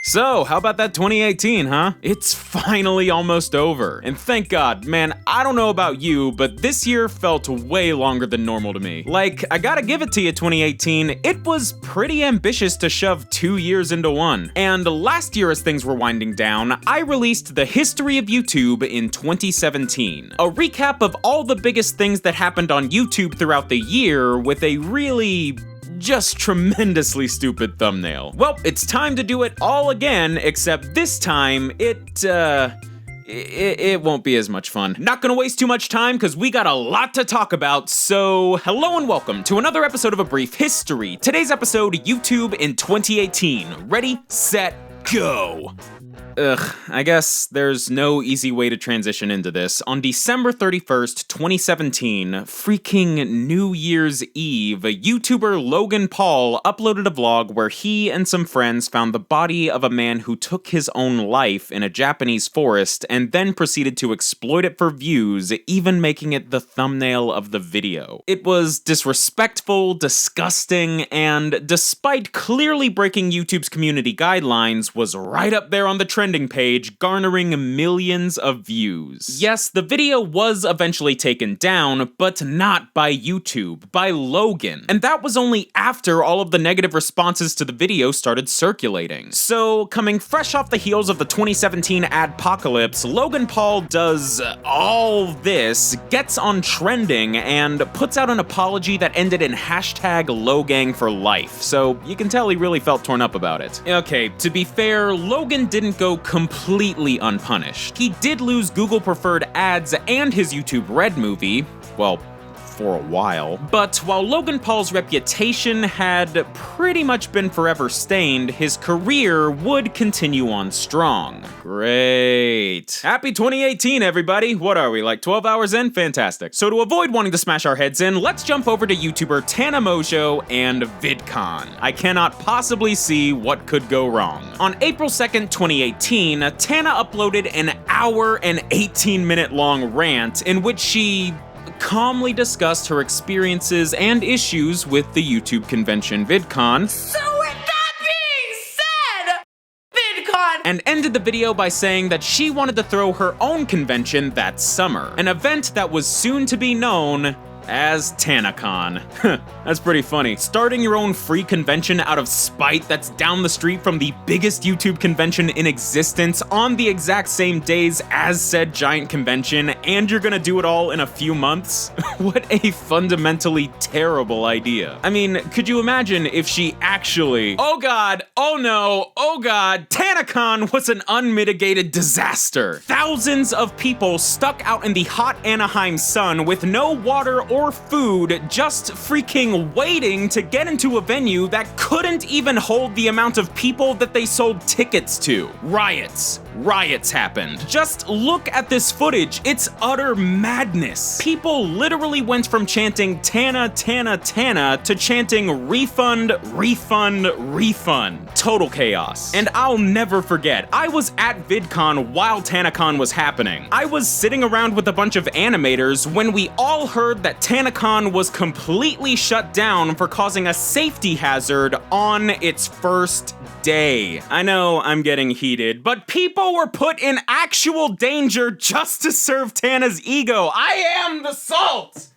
So, how about that 2018, huh? It's finally almost over. And thank God, man, I don't know about you, but this year felt way longer than normal to me. Like, I gotta give it to you, 2018, it was pretty ambitious to shove 2 years into one. And last year, as things were winding down, I released the history of YouTube in 2017. A recap of all the biggest things that happened on YouTube throughout the year with a really just tremendously stupid thumbnail. Well, it's time to do it all again, except this time, it won't be as much fun. Not gonna waste too much time, because we got a lot to talk about, so hello and welcome to another episode of A Brief History. Today's episode, YouTube in 2018. Ready, set, go! I guess there's no easy way to transition into this. On December 31st, 2017, freaking New Year's Eve, YouTuber Logan Paul uploaded a vlog where he and some friends found the body of a man who took his own life in a Japanese forest and then proceeded to exploit it for views, even making it the thumbnail of the video. It was disrespectful, disgusting, and despite clearly breaking YouTube's community guidelines, was right up there on the trending page, garnering millions of views. Yes, the video was eventually taken down, but not by YouTube, by Logan. And that was only after all of the negative responses to the video started circulating. So, coming fresh off the heels of the 2017 adpocalypse, Logan Paul does all this, gets on trending, and puts out an apology that ended in hashtag Logang for life. So, you can tell he really felt torn up about it. Okay, to be fair, Logan didn't go completely unpunished. He did lose Google preferred ads and his YouTube Red movie, well, for a while. But while Logan Paul's reputation had pretty much been forever stained, his career would continue on strong. Great. Happy 2018, everybody. What are we, like 12 hours in? Fantastic. So to avoid wanting to smash our heads in, let's jump over to YouTuber TanaMojo and VidCon. I cannot possibly see what could go wrong. On April 2nd, 2018, Tana uploaded an hour and 18-minute long rant in which she calmly discussed her experiences and issues with the YouTube convention VidCon. So with that being said, VidCon! And ended the video by saying that she wanted to throw her own convention that summer, an event that was soon to be known as TanaCon. That's pretty funny. Starting your own free convention out of spite that's down the street from the biggest YouTube convention in existence on the exact same days as said giant convention, and you're gonna do it all in a few months? What a fundamentally terrible idea. I mean, could you imagine if she actually, oh god, oh no, oh god, TanaCon was an unmitigated disaster. Thousands of people stuck out in the hot Anaheim sun with no water or food, just freaking waiting to get into a venue that couldn't even hold the amount of people that they sold tickets to. Riots happened. Just look at this footage. It's utter madness. People literally went from chanting Tana, Tana, Tana to chanting refund, refund, refund. Total chaos. And I'll never forget, I was at VidCon while TanaCon was happening. I was sitting around with a bunch of animators when we all heard that TanaCon was completely shut down for causing a safety hazard on its first day. I know I'm getting heated, but people were put in actual danger just to serve Tana's ego. I am the salt!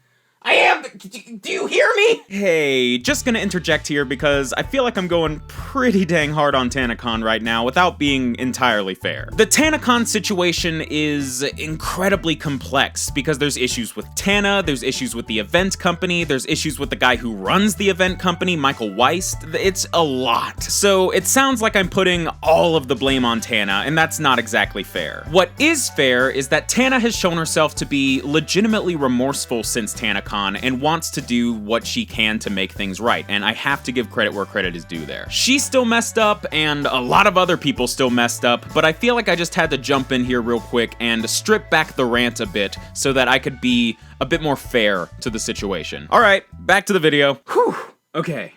Do you hear me? Hey, just gonna interject here because I feel like I'm going pretty dang hard on TanaCon right now without being entirely fair. The TanaCon situation is incredibly complex because there's issues with Tana, there's issues with the event company, there's issues with the guy who runs the event company, Michael Weiss. It's a lot. So it sounds like I'm putting all of the blame on Tana, and that's not exactly fair. What is fair is that Tana has shown herself to be legitimately remorseful since TanaCon and wants to do what she can to make things right, and I have to give credit where credit is due there. She still messed up, and a lot of other people still messed up, but I feel like I just had to jump in here real quick and strip back the rant a bit so that I could be a bit more fair to the situation. Alright, back to the video. Whew, okay.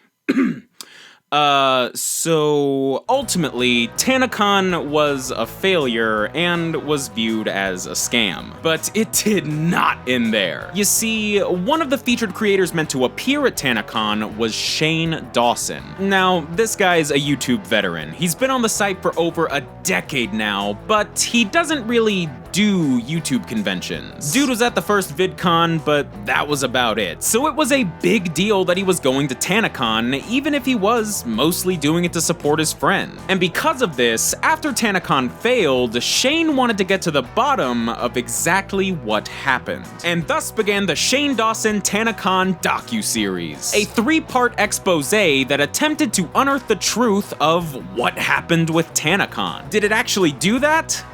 So ultimately, TanaCon was a failure and was viewed as a scam. But it did not end there. You see, one of the featured creators meant to appear at TanaCon was Shane Dawson. Now, this guy's a YouTube veteran. He's been on the site for over a decade now, but he doesn't really do YouTube conventions. Dude was at the first VidCon, but that was about it. So it was a big deal that he was going to TanaCon, even if he was mostly doing it to support his friend. And because of this, after TanaCon failed, Shane wanted to get to the bottom of exactly what happened. And thus began the Shane Dawson TanaCon docuseries, a 3-part expose that attempted to unearth the truth of what happened with TanaCon. Did it actually do that?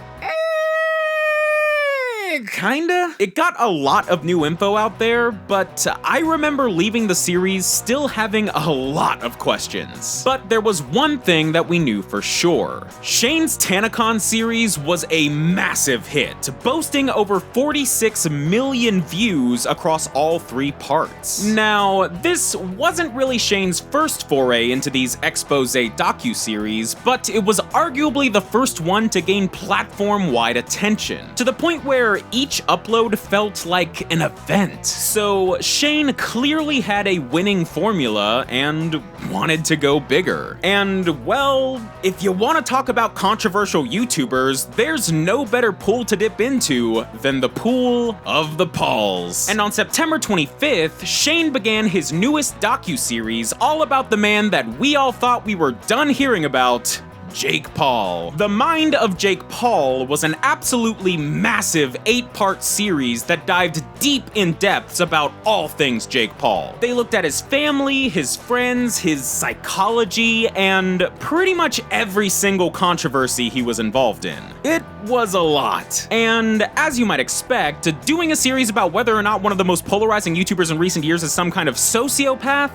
Kinda. It got a lot of new info out there, but I remember leaving the series still having a lot of questions. But there was one thing that we knew for sure. Shane's TanaCon series was a massive hit, boasting over 46 million views across all 3 parts. Now, this wasn't really Shane's first foray into these expose docuseries, but it was arguably the first one to gain platform-wide attention, to the point where each upload felt like an event. So Shane clearly had a winning formula and wanted to go bigger. And well, if you want to talk about controversial YouTubers, there's no better pool to dip into than the pool of the Pauls. And on September 25th, Shane began his newest docuseries all about the man that we all thought we were done hearing about, Jake Paul. The Mind of Jake Paul was an absolutely massive 8-part series that dived deep in depths about all things Jake Paul. They looked at his family, his friends, his psychology, and pretty much every single controversy he was involved in. It was a lot. And as you might expect, doing a series about whether or not one of the most polarizing YouTubers in recent years is some kind of sociopath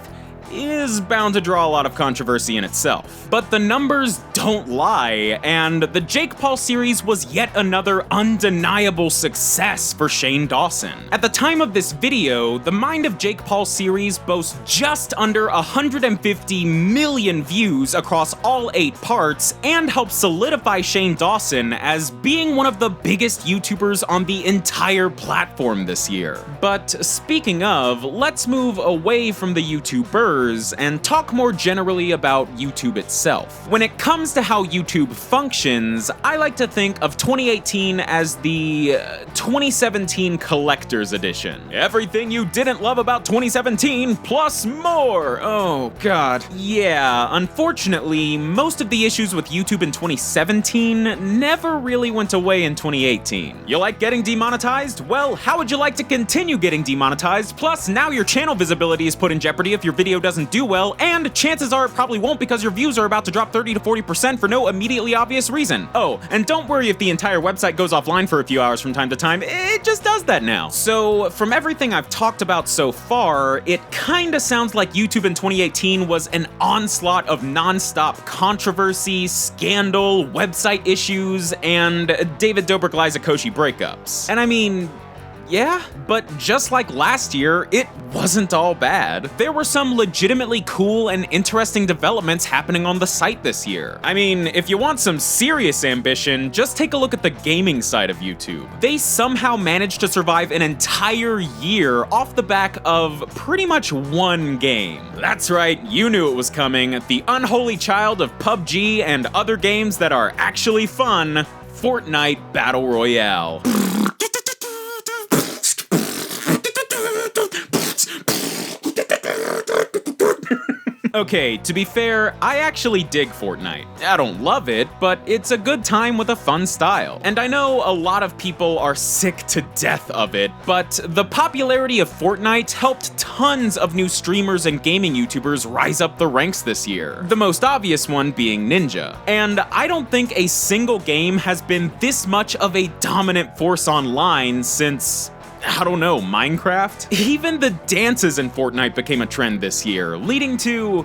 is bound to draw a lot of controversy in itself. But the numbers don't lie, and the Jake Paul series was yet another undeniable success for Shane Dawson. At the time of this video, the Mind of Jake Paul series boasts just under 150 million views across all 8 parts and helps solidify Shane Dawson as being one of the biggest YouTubers on the entire platform this year. But speaking of, let's move away from the YouTubers and talk more generally about YouTube itself. When it comes to how YouTube functions, I like to think of 2018 as the 2017 Collector's Edition. Everything you didn't love about 2017 plus more! Oh god. Yeah, unfortunately, most of the issues with YouTube in 2017 never really went away in 2018. You like getting demonetized? Well, how would you like to continue getting demonetized? Plus, now your channel visibility is put in jeopardy if your video doesn't do well, and chances are it probably won't because your views are about to drop 30 to 40% for no immediately obvious reason. Oh, and don't worry if the entire website goes offline for a few hours from time to time, it just does that now. So, from everything I've talked about so far, it kinda sounds like YouTube in 2018 was an onslaught of non-stop controversy, scandal, website issues, and David Dobrik-Liza Koshy breakups. And I mean, yeah, but just like last year, it wasn't all bad. There were some legitimately cool and interesting developments happening on the site this year. I mean, if you want some serious ambition, just take a look at the gaming side of YouTube. They somehow managed to survive an entire year off the back of pretty much one game. That's right, you knew it was coming. The unholy child of PUBG and other games that are actually fun, Fortnite Battle Royale. Okay, to be fair, I actually dig Fortnite. I don't love it, but it's a good time with a fun style. And I know a lot of people are sick to death of it, but the popularity of Fortnite helped tons of new streamers and gaming YouTubers rise up the ranks this year. The most obvious one being Ninja. And I don't think a single game has been this much of a dominant force online since, I don't know, Minecraft? Even the dances in Fortnite became a trend this year, leading to...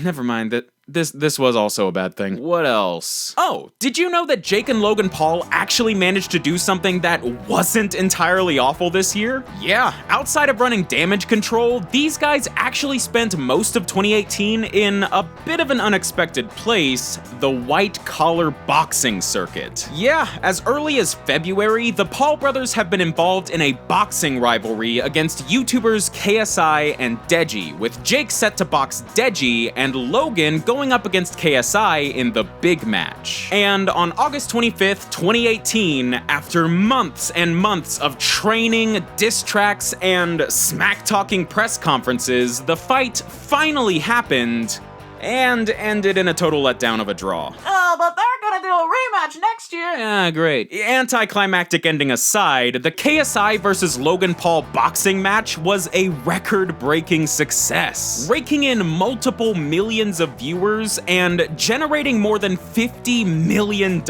never mind, This was also a bad thing. What else? Oh, did you know that Jake and Logan Paul actually managed to do something that wasn't entirely awful this year? Yeah, outside of running Damage Control, these guys actually spent most of 2018 in a bit of an unexpected place, the white-collar boxing circuit. Yeah, as early as February, the Paul brothers have been involved in a boxing rivalry against YouTubers KSI and Deji, with Jake set to box Deji and Logan going up against KSI in the big match. And on August 25th, 2018, after months and months of training, diss tracks, and smack-talking press conferences, the fight finally happened and ended in a total letdown of a draw. Oh, but they're gonna do a rematch next year. Yeah, great. Anticlimactic ending aside, the KSI versus Logan Paul boxing match was a record-breaking success, raking in multiple millions of viewers and generating more than $50 million,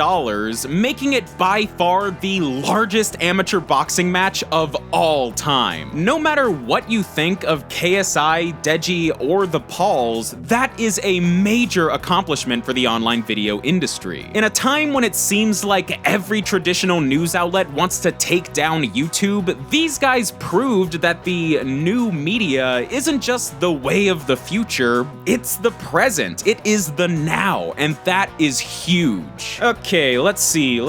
making it by far the largest amateur boxing match of all time. No matter what you think of KSI, Deji, or the Pauls, that is a major accomplishment for the online video industry. In a time when it seems like every traditional news outlet wants to take down YouTube, these guys proved that the new media isn't just the way of the future, it's the present. It is the now, and that is huge. Okay, let's see.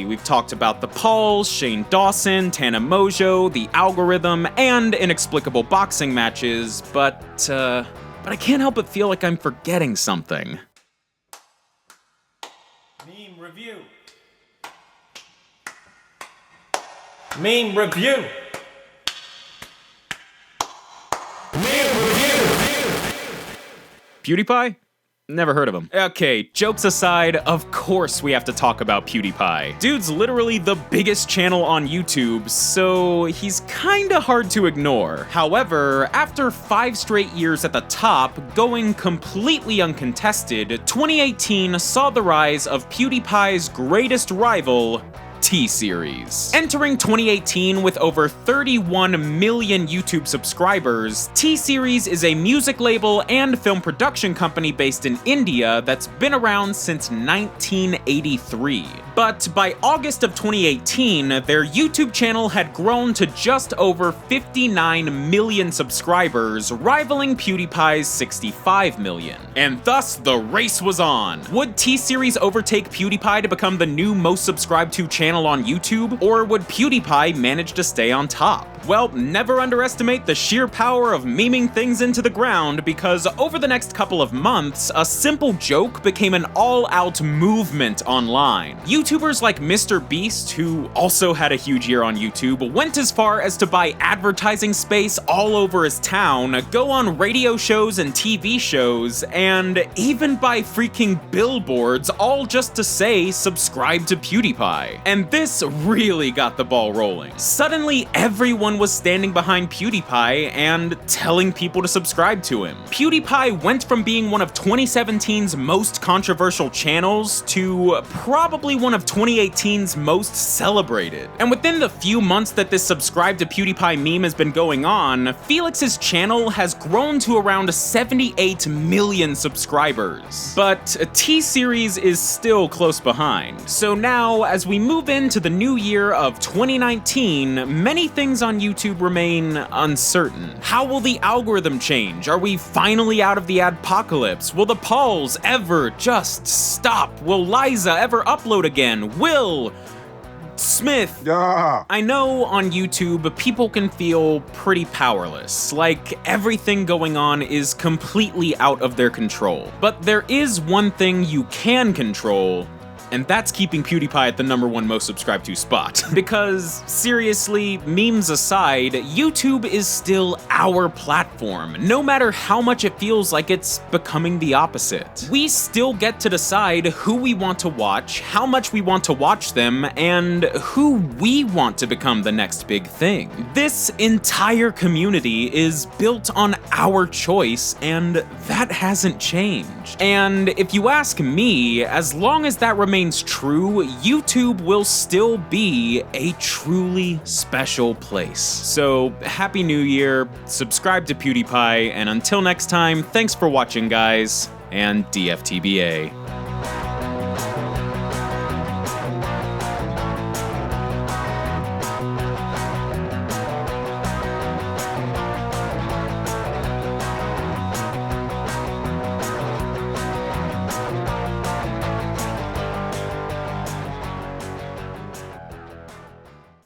We've talked about the Pauls, Shane Dawson, Tana Mojo, the algorithm, and inexplicable boxing matches, but I can't help but feel like I'm forgetting something. Meme review. Meme review. Meme review. PewDiePie? Never heard of him. Okay, jokes aside, of course we have to talk about PewDiePie. Dude's literally the biggest channel on YouTube, so he's kinda hard to ignore. However, after 5 straight years at the top, going completely uncontested, 2018 saw the rise of PewDiePie's greatest rival, T-Series. Entering 2018 with over 31 million YouTube subscribers, T-Series is a music label and film production company based in India that's been around since 1983. But by August of 2018, their YouTube channel had grown to just over 59 million subscribers, rivaling PewDiePie's 65 million. And thus, the race was on. Would T-Series overtake PewDiePie to become the new most subscribed to channel on YouTube, or would PewDiePie manage to stay on top? Well, never underestimate the sheer power of memeing things into the ground, because over the next couple of months, a simple joke became an all-out movement online. YouTubers like Mr. Beast, who also had a huge year on YouTube, went as far as to buy advertising space all over his town, go on radio shows and TV shows, and even buy freaking billboards, all just to say, subscribe to PewDiePie. And this really got the ball rolling. Suddenly, everyone was standing behind PewDiePie and telling people to subscribe to him. PewDiePie went from being one of 2017's most controversial channels to probably one of 2018's most celebrated. And within the few months that this subscribe to PewDiePie meme has been going on, Felix's channel has grown to around 78 million subscribers. But T-Series is still close behind. So now, as we move into the new year of 2019, many things on YouTube remain uncertain. How will the algorithm change? Are we finally out of the adpocalypse? Will the Pauls ever just stop? Will Liza ever upload again? Will Smith. Yeah. I know on YouTube, people can feel pretty powerless, like everything going on is completely out of their control. But there is one thing you can control, and that's keeping PewDiePie at the #1 most subscribed to spot. Because, seriously, memes aside, YouTube is still our platform, no matter how much it feels like it's becoming the opposite. We still get to decide who we want to watch, how much we want to watch them, and who we want to become the next big thing. This entire community is built on our choice, and that hasn't changed. And if you ask me, as long as that remains true, YouTube will still be a truly special place. So, Happy New Year, subscribe to PewDiePie, and until next time, thanks for watching, guys, and DFTBA.